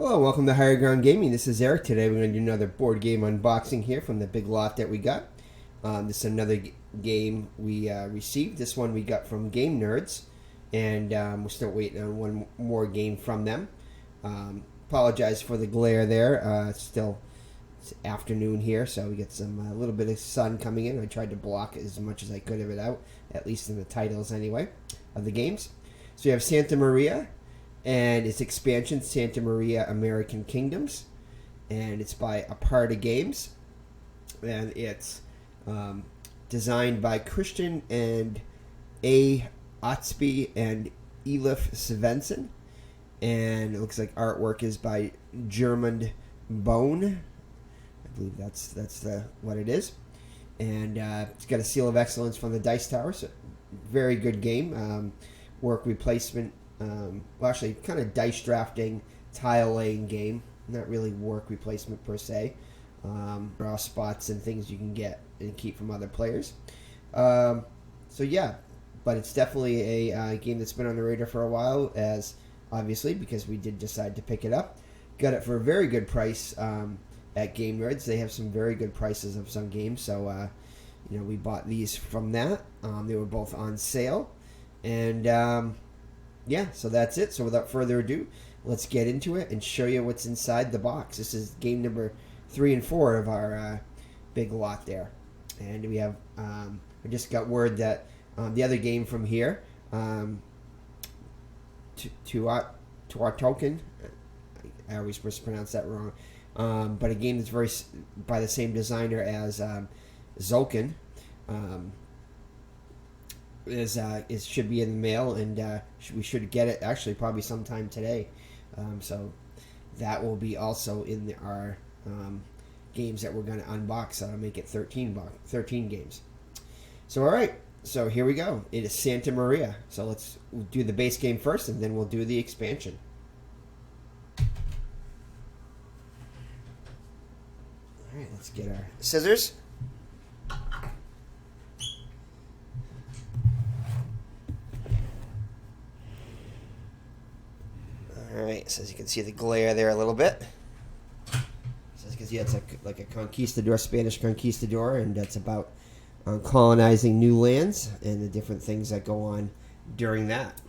Hello, welcome to Higher Ground Gaming. This is Eric. Today we're going to do another board game unboxing here from the big lot that we got. This is another game we received. This one we got from Game Nerds, and we're still waiting on one more game from them. Apologize for the glare there. It's afternoon here, so we get some a little bit of sun coming in. I tried to block as much as I could of it out, at least in the titles anyway, of the games. So you have Santa Maria and its expansion, Santa Maria American Kingdoms, and it's by Aparta Games, and it's designed by Christian and A. Otsby and Elif Svensson, and it looks like artwork is by German Bone. I believe that's what it is, and it's got a seal of excellence from the Dice Tower. So very good game. Work replacement. Well, actually, kind of dice drafting, tile laying game. Not really work replacement per se. Draw spots and things you can get and keep from other players. So yeah, but it's definitely a game that's been on the radar for a while, as obviously because we did decide to pick it up. Got it for a very good price at Game Nerds. They have some very good prices of some games, so we bought these from that. They were both on sale, and yeah, so that's it. So without further ado, let's get into it and show you what's inside the box. This is game number 3 and 4 of our big lot there. And we have, I just got word that the other game from here, to our token, I always mispronounce that wrong, but a game that's very by the same designer as Zolkin, is should be in the mail, and we should get it actually probably sometime today. So that will be also in our games that we're going to unbox. That'll make it 13 games. So all right, so here we go. It is Santa Maria. So let's do the base game first, and then we'll do the expansion. All right, let's get our scissors. Alright, so as you can see the glare there a little bit. So as you can see, it's like a conquistador, Spanish conquistador, and that's about colonizing new lands and the different things that go on during that.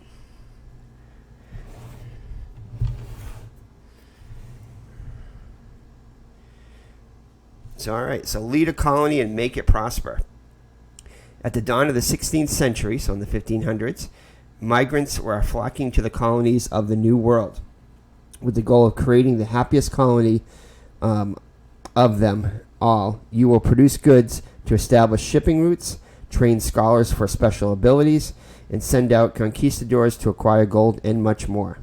So alright, so lead a colony and make it prosper. At the dawn of the 16th century, so in the 1500s, migrants were flocking to the colonies of the New World with the goal of creating the happiest colony of them all. You will produce goods to establish shipping routes, train scholars for special abilities, and send out conquistadors to acquire gold and much more.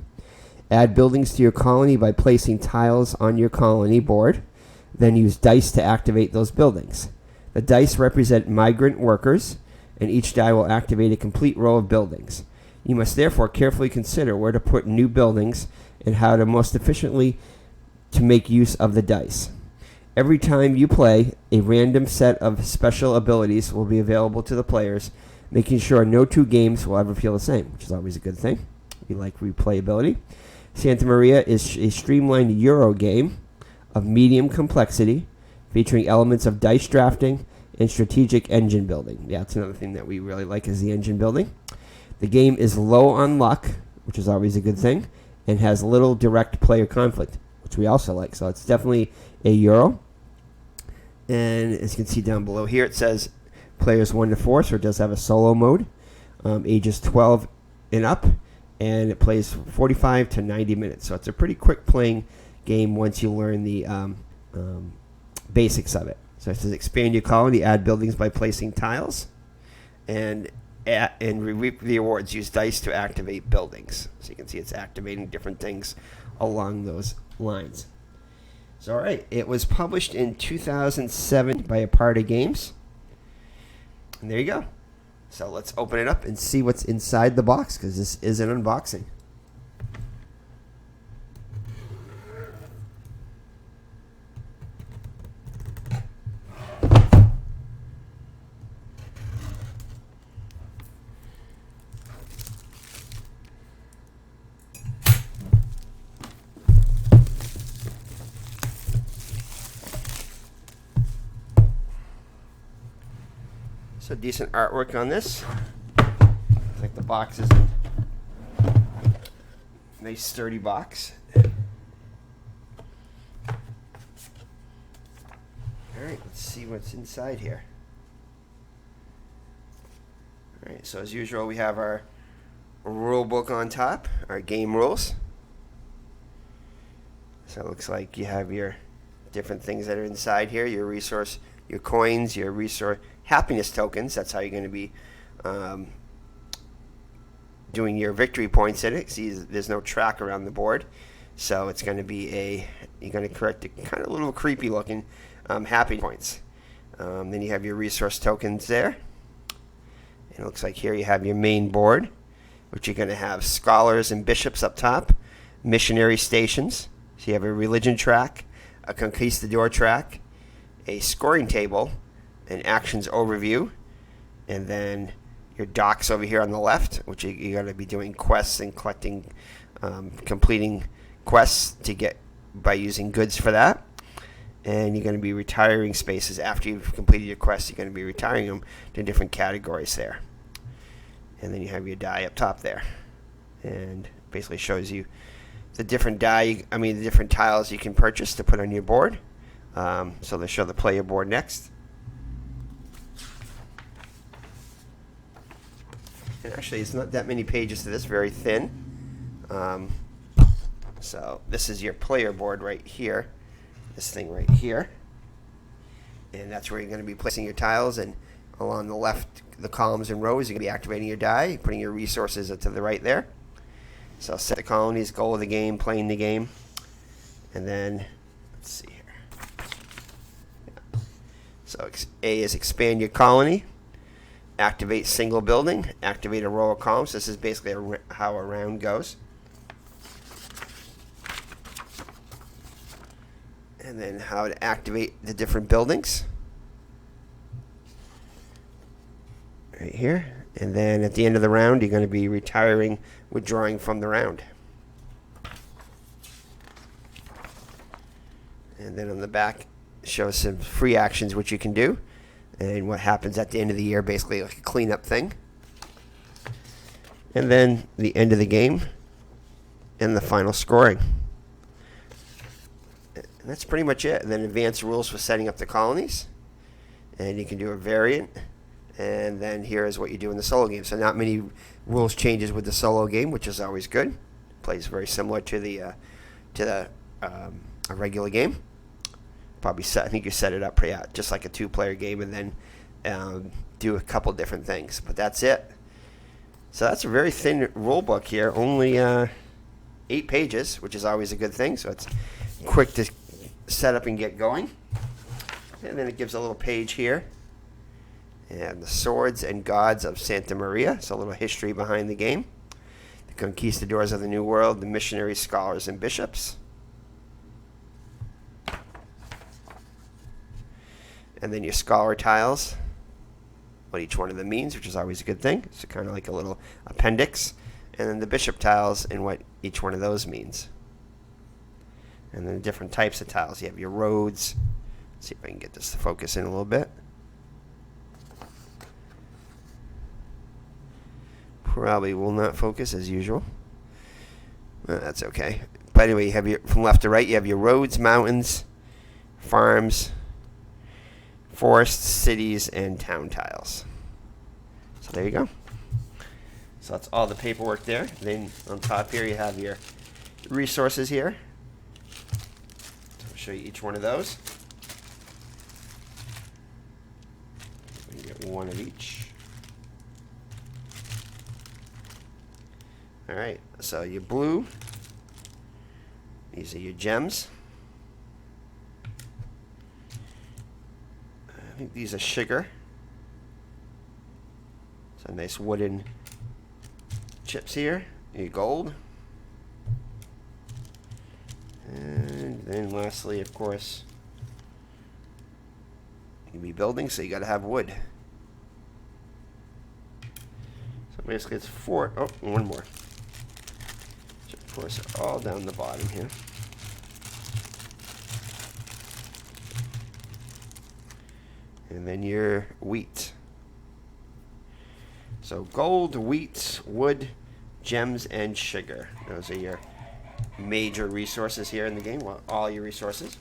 Add buildings to your colony by placing tiles on your colony board, then use dice to activate those buildings. The dice represent migrant workers, and each die will activate a complete row of buildings. You must therefore carefully consider where to put new buildings and how to most efficiently to make use of the dice. Every time you play, a random set of special abilities will be available to the players, making sure no two games will ever feel the same, which is always a good thing. We like replayability. Santa Maria is a streamlined Euro game of medium complexity, featuring elements of dice drafting and strategic engine building. Yeah, that's another thing that we really like, is the engine building. The game is low on luck, which is always a good thing, and has little direct player conflict, which we also like. So it's definitely a Euro. And as you can see down below here, it says players 1 to 4, so it does have a solo mode, ages 12 and up, and it plays 45 to 90 minutes. So it's a pretty quick playing game once you learn the basics of it. So it says expand your colony, add buildings by placing tiles, and reap the awards. Use dice to activate buildings. So you can see it's activating different things along those lines. So all right, it was published in 2007 by Aparta Games. And there you go. So let's open it up and see what's inside the box, because this is an unboxing. So decent artwork on this. Looks like the box is a nice sturdy box. Alright, let's see what's inside here. Alright, so as usual we have our rule book on top, our game rules. So it looks like you have your different things that are inside here, your resource, your coins, your resource, happiness tokens. That's how you're going to be doing your victory points in it. See, there's no track around the board, so it's going to be you're going to collect a kind of little creepy looking happy points. Then you have your resource tokens there. And it looks like here you have your main board, which you're going to have scholars and bishops up top, missionary stations. So you have a religion track, a conquistador track, a scoring table, an actions overview, and then your docks over here on the left, which you're going to be doing quests and collecting, completing quests to get by using goods for that. And you're going to be retiring spaces after you've completed your quests. You're going to be retiring them to different categories there. And then you have your die up top there, and basically shows you the different the different tiles you can purchase to put on your board. So they show the player board next. And actually, it's not that many pages to this, very thin. So this is your player board right here, this thing right here. And that's where you're going to be placing your tiles, and along the left, the columns and rows, you're going to be activating your die, putting your resources to the right there. So set the colonies, goal of the game, playing the game. And then, let's see here. Yeah. So A is expand your colony, activate single building, activate a row of columns. This is basically how a round goes. And then how to activate the different buildings. Right here. And then at the end of the round, you're going to be retiring, withdrawing from the round. And then on the back, shows some free actions which you can do, and what happens at the end of the year, basically like a cleanup thing. And then the end of the game, and the final scoring. And that's pretty much it. And then advanced rules for setting up the colonies. And you can do a variant. And then here is what you do in the solo game. So not many rules changes with the solo game, which is always good. Plays very similar to a regular game. Probably I think you set it up just like a two-player game, and then do a couple different things. But that's it. So that's a very thin rule book here. Only 8 pages, which is always a good thing. So it's quick to set up and get going. And then it gives a little page here. And the swords and gods of Santa Maria. So a little history behind the game. The conquistadors of the New World, the missionaries, scholars, and bishops. And then your scholar tiles, what each one of them means, which is always a good thing. So kind of like a little appendix. And then the bishop tiles and what each one of those means. And then different types of tiles. You have your roads. Let's see if I can get this to focus in a little bit. Probably will not focus as usual. That's okay. But anyway, you have from left to right, you have your roads, mountains, farms, forests, cities, and town tiles. So there you go. So that's all the paperwork there. Then on top here you have your resources here. So I'll show you each one of those. You get one of each. Alright, so your blue, these are your gems. I think these are sugar. So nice wooden chips here. Your gold. And then lastly, of course, you'll be building, so you got to have wood. So basically it's 4, oh, one more. Of course, they're all down the bottom here. And then your wheat. So gold, wheat, wood, gems, and sugar. Those are your major resources here in the game. Well, all your resources.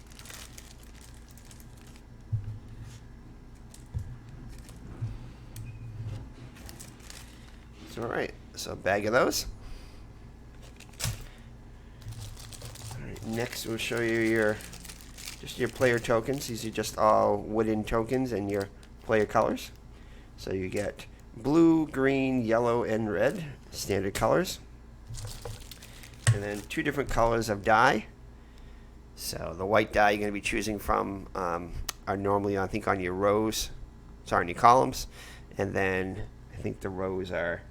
So, all right. So a bag of those. All right, next, we'll show you just your player tokens. These are just all wooden tokens and your player colors. So you get blue, green, yellow, and red, standard colors. And then 2 different colors of dye. So the white dye you're going to be choosing from are normally, I think, on your rows, sorry, on your columns. And then I think the rows are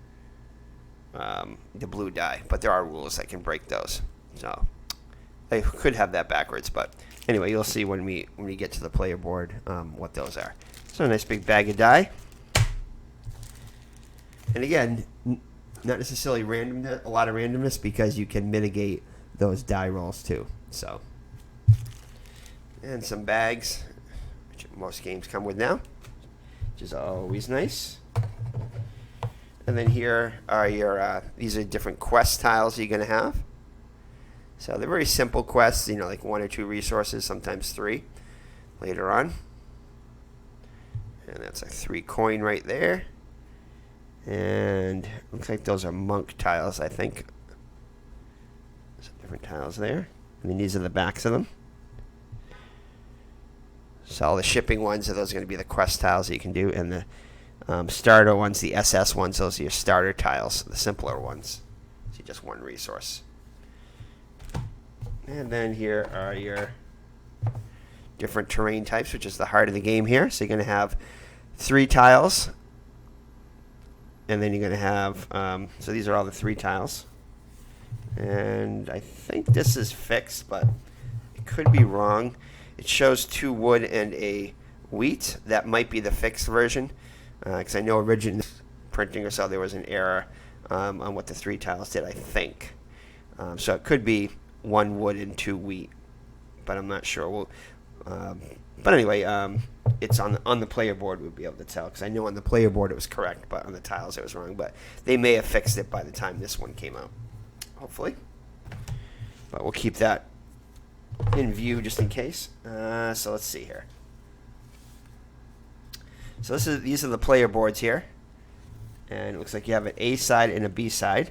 the blue dye, but there are rules that can break those. So I could have that backwards, but anyway, you'll see when we get to the player board what those are. So a nice big bag of dye. And again, not necessarily randomness, a lot of randomness, because you can mitigate those die rolls too. So, and some bags, which most games come with now, which is always nice. And then here are your these are different quest tiles you're going to have. So they're very simple quests, you know, like 1 or 2 resources, sometimes 3 later on. And that's a 3 coin right there. And looks like those are monk tiles, I think. Some different tiles there. And then these are the backs of them. So all the shipping ones are those going to be the quest tiles that you can do. And the starter ones, the SS ones, those are your starter tiles, the simpler ones. So just 1 resource. And then here are your different terrain types, which is the heart of the game here. So you're going to have 3 tiles. And then you're going to have, so these are all the 3 tiles. And I think this is fixed, but it could be wrong. It shows 2 wood and a wheat. That might be the fixed version, because I know originally printing or so there was an error on what the 3 tiles did, I think. So it could be 1 wood and 2 wheat, but I'm not sure. But anyway, it's on the player board we'll be able to tell, because I know on the player board it was correct, but on the tiles it was wrong. But they may have fixed it by the time this one came out, hopefully. But we'll keep that in view just in case. So let's see here. So these are the player boards here, and it looks like you have an A side and a B side.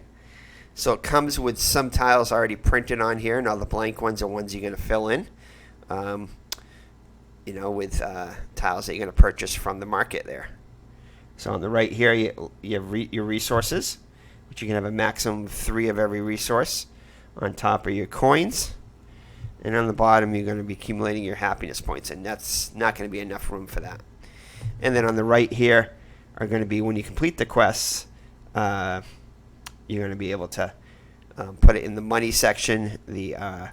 So it comes with some tiles already printed on here, and all the blank ones are ones you're going to fill in. You know, with tiles that you're going to purchase from the market there. So on the right here, you have your resources, which you can have a maximum of 3 of every resource. On top are your coins. And on the bottom, you're going to be accumulating your happiness points, and that's not going to be enough room for that. And then on the right here are going to be, when you complete the quests, you're going to be able to put it in the money section, well,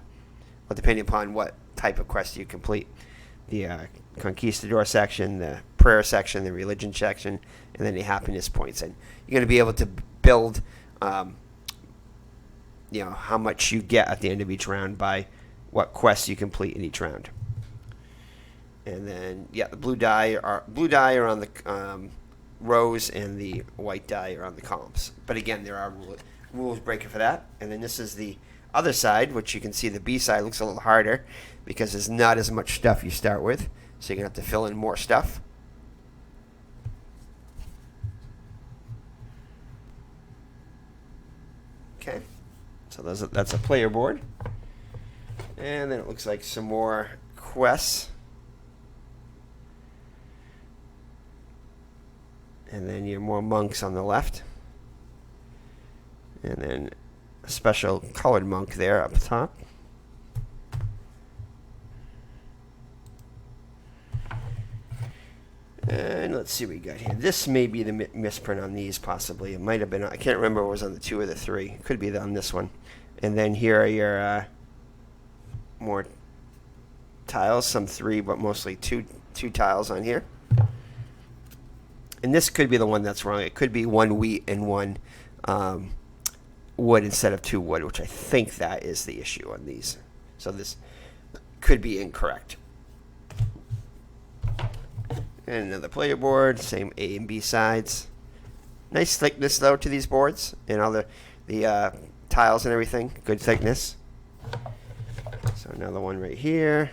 depending upon what type of quest you complete. The conquistador section, the prayer section, the religion section, and then the happiness points. And you're going to be able to build, you know, how much you get at the end of each round by what quests you complete in each round. And then, yeah, the blue dye are on the rows, and the white dye are on the columns. But again, there are rules breaking for that. And then this is the other side, which you can see the B side looks a little harder because there's not as much stuff you start with. So you're going to have to fill in more stuff. Okay. So that's a player board. And then it looks like some more quests. And then your more monks on the left. And then a special colored monk there up top. And let's see what we got here. This may be the misprint on these, possibly. It might have been, I can't remember if it was on the 2 or the 3. It could be on this one. And then here are your more tiles, some 3, but mostly two tiles on here. And this could be the one that's wrong. It could be 1 wheat and 1 wood instead of 2 wood, which I think that is the issue on these. So this could be incorrect. And another player board, same A and B sides. Nice thickness though to these boards and all the tiles and everything. Good thickness. So another one right here.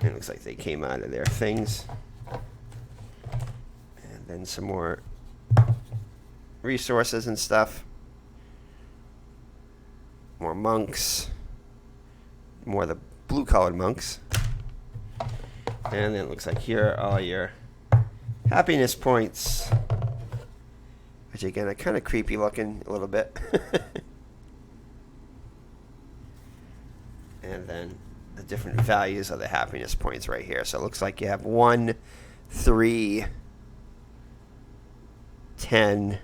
It looks like they came out of their things. And then some more resources and stuff. More monks. More of the blue colored monks. And then it looks like here are all your happiness points. Which again are kind of creepy looking a little bit. And then the different values of the happiness points right here. So it looks like you have 1, 3, 10,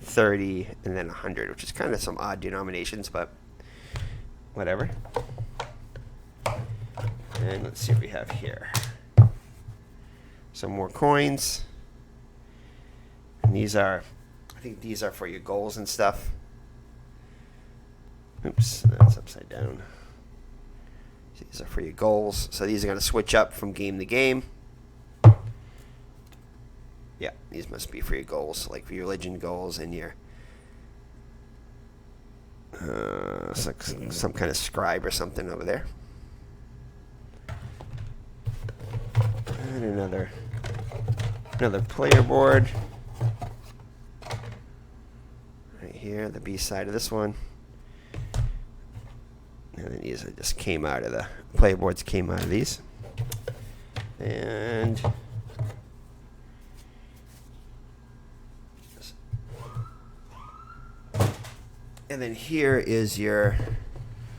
30, and then 100, which is kind of some odd denominations, but whatever. And let's see what we have here. Some more coins. And these are, I think these are for your goals and stuff. Oops, that's upside down. These are for your goals. So these are going to switch up from game to game. Yeah, these must be for your goals, like for your religion goals and your some kind of scribe or something over there. And another player board. Right here, the B side of this one. And then these just came out of the player boards, came out of these. And then here is your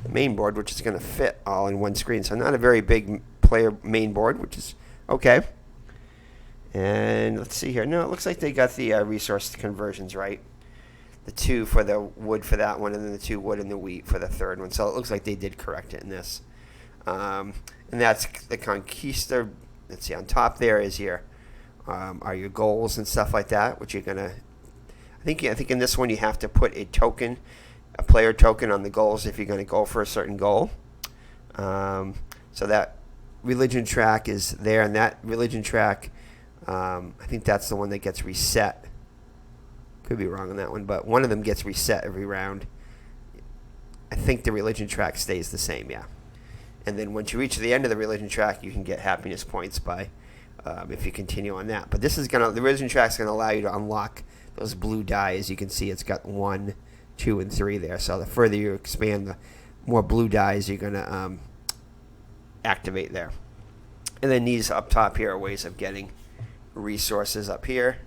main board, which is going to fit all in one screen. So not a very big player main board, which is okay. And let's see here. No, it looks like they got the resource conversions right. The 2 for the wood for that one, and then the 2 wood and the wheat for the third one. So it looks like they did correct it in this. And that's the Conquista. Let's see, on top there is your are your goals and stuff like that, which you're gonna. I think in this one you have to put a token, a player token on the goals if you're going to go for a certain goal. So that religion track is there, and that religion track, I think that's the one that gets reset. Could be wrong on that one, but one of them gets reset every round. I think the religion track stays the same, yeah. And then once you reach the end of the religion track, you can get happiness points by if you continue on that. But the religion track is gonna allow you to unlock those blue die. As you can see, it's got 1, 2, and 3 there. So the further you expand, the more blue dies you're gonna activate there. And then these up top here are ways of getting resources up here.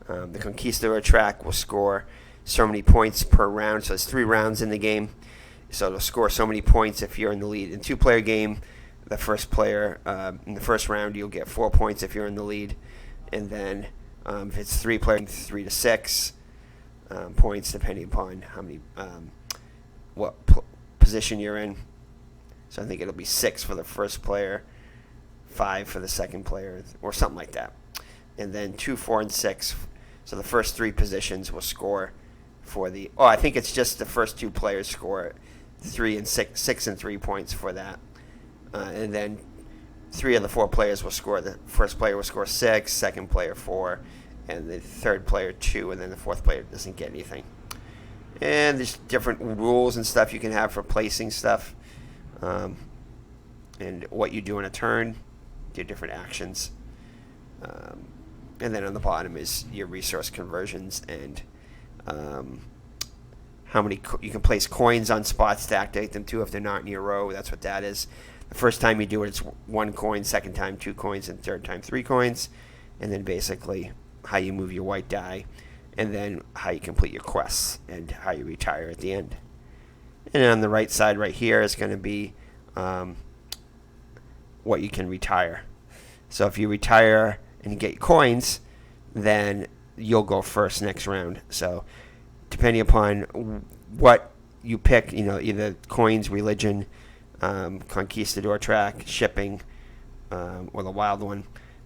The Conquistador track will score so many points per round. So there's 3 rounds in the game. So it'll score so many points if you're in the lead. In 2-player game, the first player, in the first round, you'll get 4 points if you're in the lead. And then if it's 3-player, 3 to 6 points, depending upon how many, what position you're in. So I think it'll be 6 for the first player, 5 for the second player, or something like that. And then 2, 4, and 6. So the first 3 positions will score for the. Oh, I think it's just the first 2 players score 3 and 6 and 3 points for that. And then 3 of the 4 players will score. The first player will score 6, second player 4, and the third player 2, and then the fourth player doesn't get anything. And there's different rules and stuff you can have for placing stuff, and what you do in a turn, do different actions. And then on the bottom is your resource conversions and how many you can place coins on spots to activate them too if they're not in your row. That's what that is. The first time you do it, it's 1 coin. Second time, 2 coins, and third time, 3 coins. And then basically how you move your white die, and then how you complete your quests and how you retire at the end. And on the right side, right here, is going to be what you can retire. So if you retire and you get coins, then you'll go first next round. So depending upon what you pick, either coins, religion, conquistador track, shipping, or the wild one,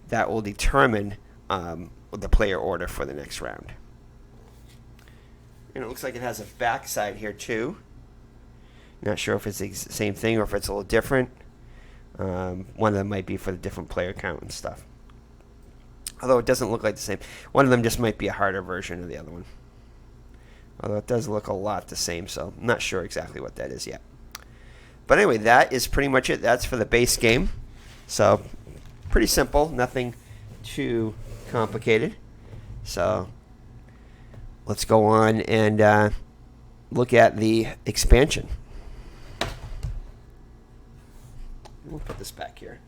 that will determine the player order for the next round. And it looks like it has a backside here too. Not sure if it's the same thing or if it's a little different. One of them might be for the different player count and stuff. Although it doesn't look like the same. One of them just might be a harder version of the other one. Although it does look a lot the same, so I'm not sure exactly what that is yet. But anyway, that is pretty much it. That's for the base game. So, pretty simple. Nothing too complicated. So, let's go on and look at the expansion. We'll put this back here.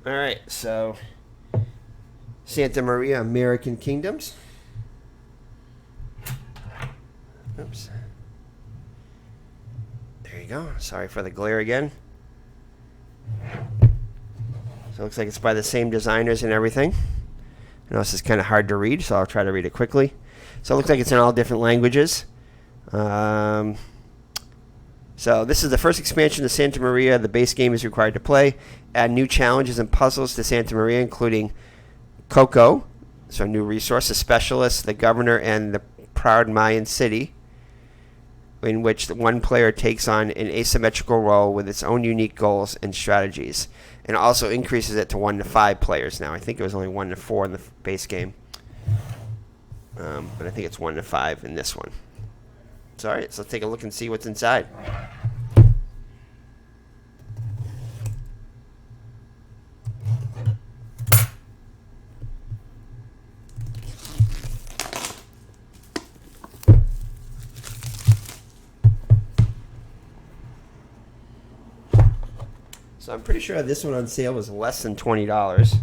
Alright, so Santa Maria American Kingdoms. Oops. There you go. Sorry for the glare again. So it looks like it's by the same designers and everything. I know this is kind of hard to read, so I'll try to read it quickly. So it looks like it's in all different languages. So this is the first expansion to Santa Maria. The base game is required to play. Add new challenges and puzzles to Santa Maria, including Coco, so new resource, a specialist, the governor, and the proud Mayan city, in which one player takes on an asymmetrical role with its own unique goals and strategies. And also increases it to 1 to 5 players now. I think it was only 1 to 4 in the base game. But I think it's 1 to 5 in this one. So, all right, so let's take a look and see what's inside. So I'm pretty sure this one on sale was less than $20.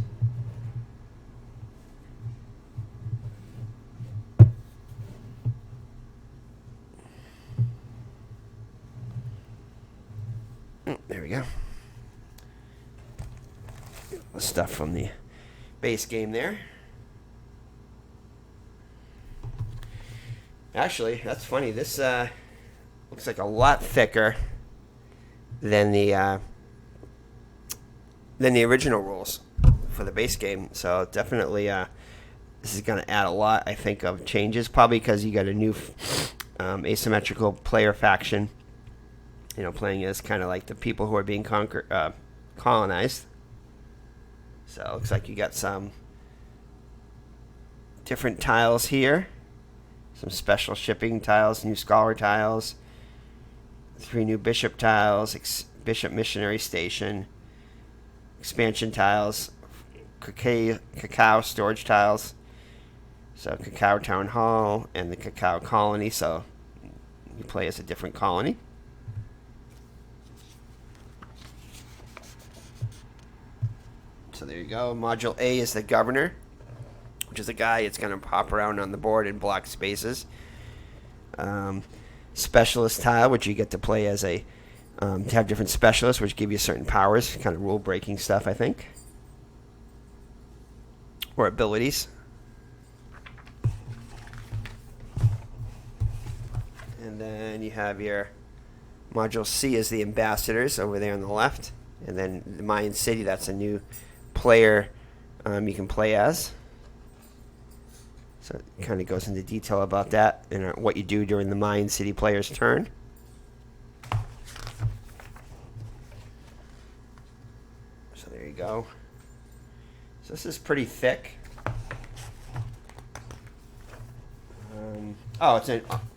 There we go. The stuff from the base game there. Actually, that's funny. This looks like a lot thicker than the original rules for the base game. So definitely this is going to add a lot, I think, of changes. Probably because you got a new asymmetrical player faction. You know, playing as kind of like the people who are being colonized. So it looks like you got some different tiles here. Some special shipping tiles, new scholar tiles. 3 new bishop tiles, bishop missionary station. Expansion tiles, cacao storage tiles, so cacao town hall and the cacao colony, so you play as a different colony. So there you go. Module A is the governor, which is a guy. It's going to pop around on the board and block spaces. Specialist tile, which you get to play as a to have different specialists, which give you certain powers, kind of rule-breaking stuff, I think, or abilities. And then you have your module C is the ambassadors over there on the left, and then the Mayan city. That's a new player you can play as. So it kind of goes into detail about that and what you do during the Mayan city player's turn. So there you go. So this is pretty thick.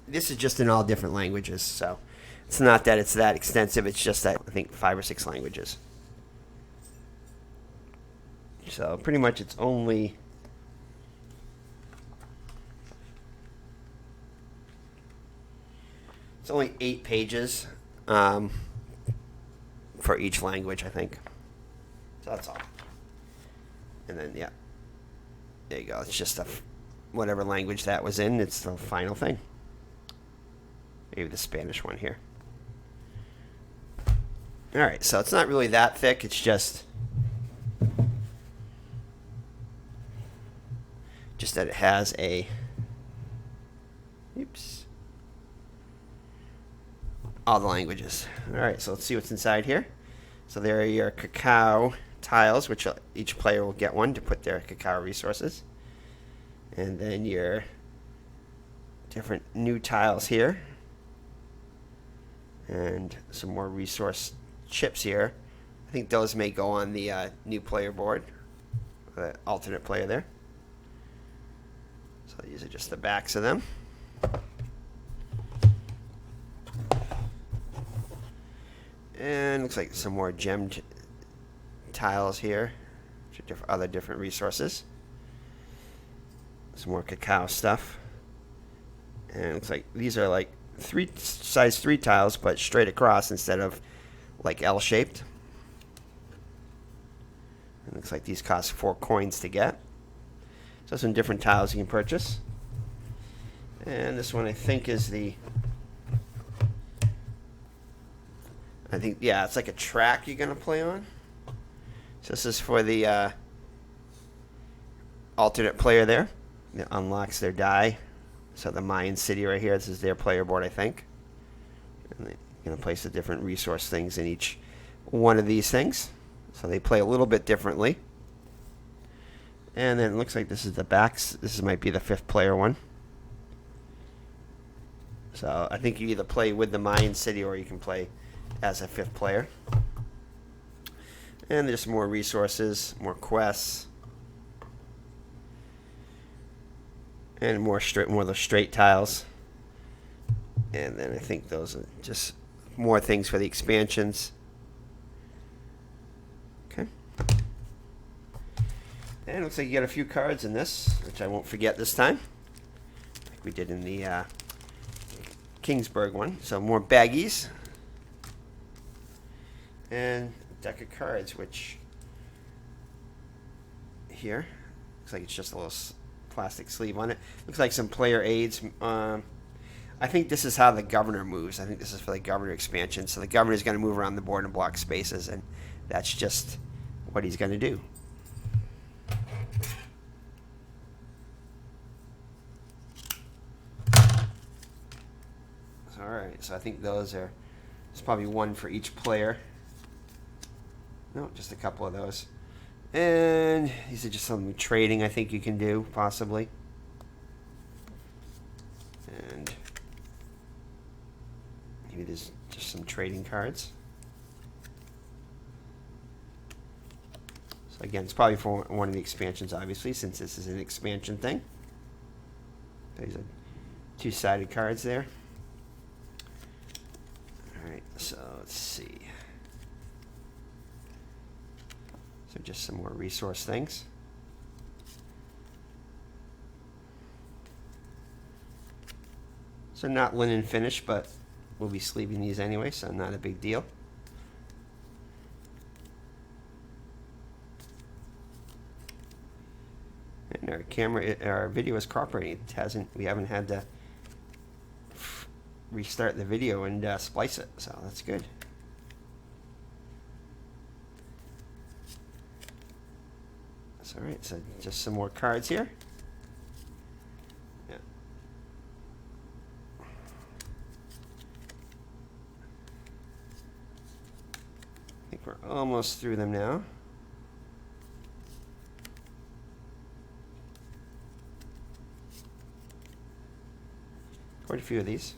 This is just in all different languages, so it's not that it's that extensive. It's just that I think 5 or 6 languages. So pretty much it's only It's only 8 pages for each language, I think. So that's all. And then, yeah. There you go. It's just whatever language that was in. It's the final thing. Maybe the Spanish one here. All right. So it's not really that thick. It's just that it has a... Oops. All the languages. All right, so let's see what's inside here. So there are your cacao tiles, which each player will get one to put their cacao resources. And then your different new tiles here. And some more resource chips here. I think those may go on the new player board, the alternate player there. So these are just the backs of them. And looks like some more gemmed tiles here, other different resources. Some more cacao stuff. And it looks like these are like size 3 tiles, but straight across instead of like L-shaped. It looks like these cost 4 coins to get. So some different tiles you can purchase. And this one I think is yeah, it's like a track you're gonna play on. So this is for the alternate player there. It unlocks their die. So the Mayan city right here, this is their player board, I think. And they're gonna place the different resource things in each one of these things. So they play a little bit differently. And then it looks like this is the backs. This might be the 5th player one. So I think you either play with the Mayan city or you can play as a 5th player. And there's more resources, more quests, and more of the straight tiles. And then I think those are just more things for the expansions. Okay. And it looks like you got a few cards in this, which I won't forget this time, like we did in the Kingsburg one. So more baggies. And a deck of cards, which here looks like it's just a little plastic sleeve on it. Looks like some player aids. I think this is how the governor moves. I think this is for the governor expansion. So the governor is going to move around the board and block spaces, and that's just what he's going to do. All right, so I think there's probably one for each player. No, just a couple of those. And these are just some trading I think you can do, possibly. And maybe there's just some trading cards. So again, it's probably for one of the expansions, obviously, since this is an expansion thing. There's 2-sided cards there. All right, so let's see. So just some more resource things. So not linen finish, but we'll be sleeving these anyway, so not a big deal. And our video is cooperating. We haven't had to restart the video and splice it, so that's good. All right, so just some more cards here. Yeah. I think we're almost through them now. Quite a few of these.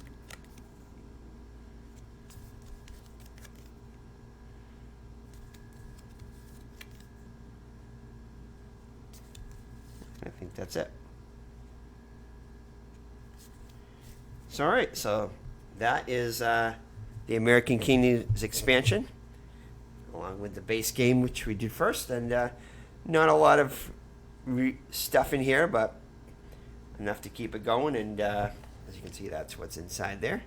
I think that's it. So, all right, so that is the American Kingdoms expansion, along with the base game, which we did first, and not a lot of stuff in here, but enough to keep it going. And as you can see, that's what's inside there.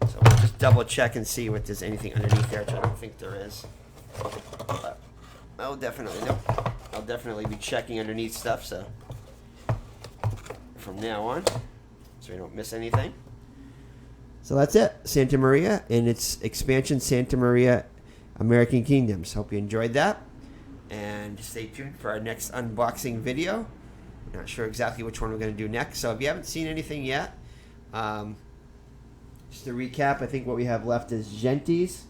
So we'll just double check and see if there's anything underneath there, which I don't think there is. But I'll definitely be checking underneath stuff. So from now on, so we don't miss anything. So that's it, Santa Maria and its expansion, Santa Maria American Kingdoms. Hope you enjoyed that, and stay tuned for our next unboxing video. Not sure exactly which one we're going to do next, so if you haven't seen anything yet, just to recap, I think what we have left is Gentes,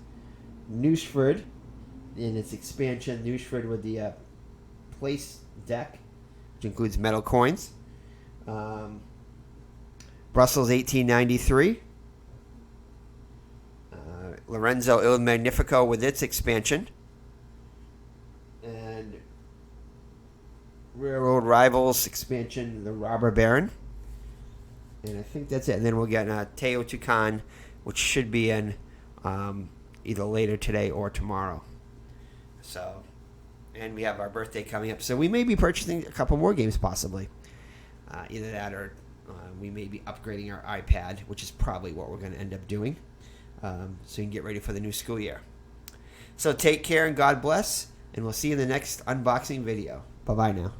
Newsford in its expansion, Newsford with the place deck, which includes metal coins. Brussels 1893. Lorenzo Il Magnifico with its expansion. Railroad Rivals expansion, the Robber Baron. And I think that's it. And then we'll get Teotihuacan, which should be in either later today or tomorrow. So, and we have our birthday coming up. So we may be purchasing a couple more games possibly. Either that or we may be upgrading our iPad, which is probably what we're going to end up doing. So you can get ready for the new school year. So take care and God bless. And we'll see you in the next unboxing video. Bye-bye now.